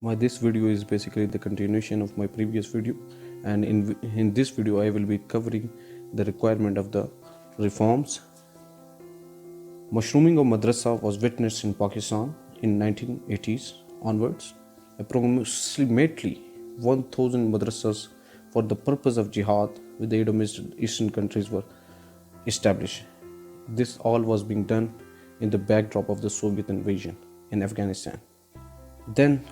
This video is basically the continuation of my previous video, and in this video I will be covering the requirement of the reforms. Mushrooming of madrasa was witnessed in Pakistan in 1980s onwards. Approximately 1000 madrasas for the purpose of jihad with the aid of Eastern countries were established. This all was being done in the backdrop of the Soviet invasion in Afghanistan. Then,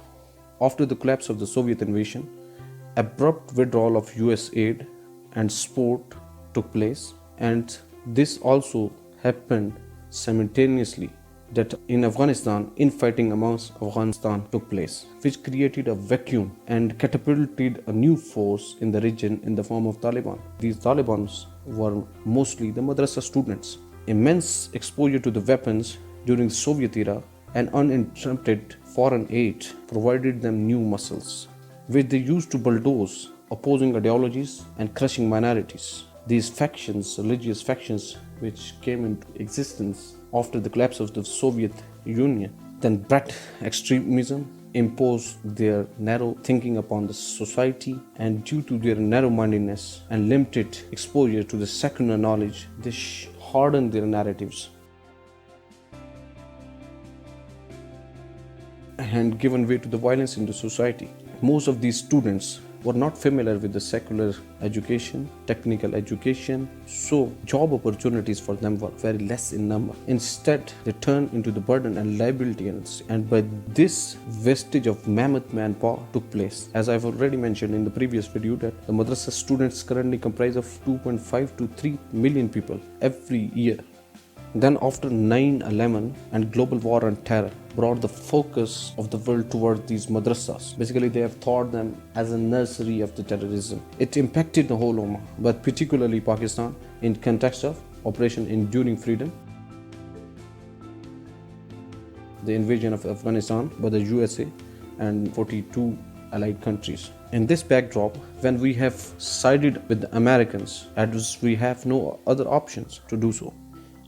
after the collapse of the Soviet invasion, abrupt withdrawal of US aid and support took place, and this also happened simultaneously that in Afghanistan, infighting amongst Afghanistan took place, which created a vacuum and catapulted a new force in the region in the form of Taliban. These Talibans were mostly the madrasa students. Immense exposure to the weapons during the Soviet era and uninterrupted foreign aid provided them new muscles, which they used to bulldoze opposing ideologies and crushing minorities. These factions, religious factions, which came into existence after the collapse of the Soviet Union, then bred extremism, imposed their narrow thinking upon the society, and due to their narrow-mindedness and limited exposure to the secular knowledge, they hardened their narratives and given way to the violence in the society. Most of these students were not familiar with the secular education, technical education, so job opportunities for them were very less in number. Instead, they turned into the burden and liability, and by this wastage of mammoth manpower took place. As I've already mentioned in the previous video, that the madrasa students currently comprise of 2.5 to 3 million people every year. Then after 9/11 and global war on terror brought the focus of the world toward these madrasas. Basically, they have thought them as a nursery of the terrorism. It impacted the whole Ummah, but particularly Pakistan in context of Operation Enduring Freedom, the invasion of Afghanistan by the USA and 42 allied countries. In this backdrop, when we have sided with the Americans, as we have no other options to do so,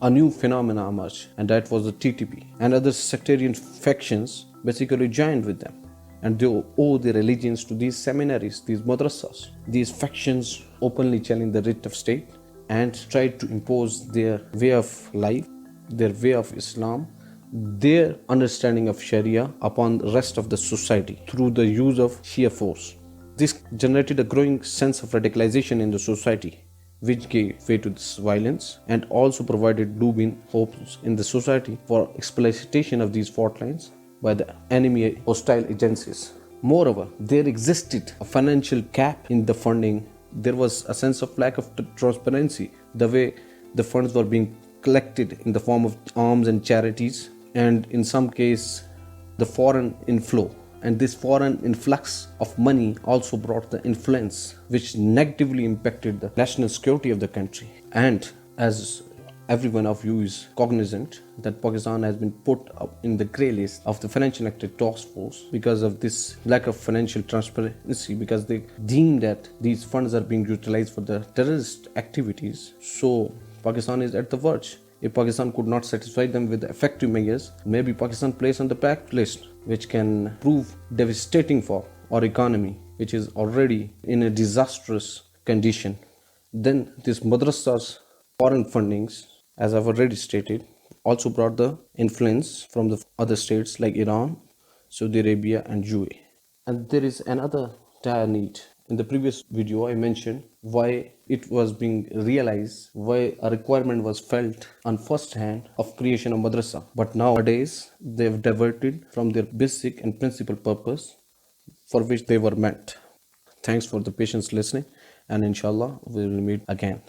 a new phenomena emerged, and that was the TTP. And other sectarian factions basically joined with them, and they owe their allegiance to these seminaries, these madrasas. These factions openly challenged the writ of state and tried to impose their way of life, their way of Islam, their understanding of Sharia upon the rest of the society through the use of sheer force. This generated a growing sense of radicalization in the society, which gave way to this violence and also provided looming hopes in the society for exploitation of these fault lines by the enemy hostile agencies. Moreover, there existed a financial cap in the funding. There was a sense of lack of transparency, the way the funds were being collected in the form of alms and charities, and in some case, the foreign inflow. And this foreign influx of money also brought the influence, which negatively impacted the national security of the country. And as every one of you is cognizant, that Pakistan has been put up in the grey list of the Financial Active Task Force because of this lack of financial transparency, because they deem that these funds are being utilized for the terrorist activities. So Pakistan is at the verge. If Pakistan could not satisfy them with effective measures, maybe Pakistan placed on the blacklist, which can prove devastating for our economy, which is already in a disastrous condition. Then this madrasa's foreign fundings, as I've already stated, also brought the influence from the other states like Iran, Saudi Arabia and UAE. And there is another dire need. In the previous video, I mentioned why it was being realized, why a requirement was felt on first hand of creation of madrasa. But nowadays, they've diverted from their basic and principal purpose for which they were meant. Thanks for the patience listening, and inshallah, we will meet again.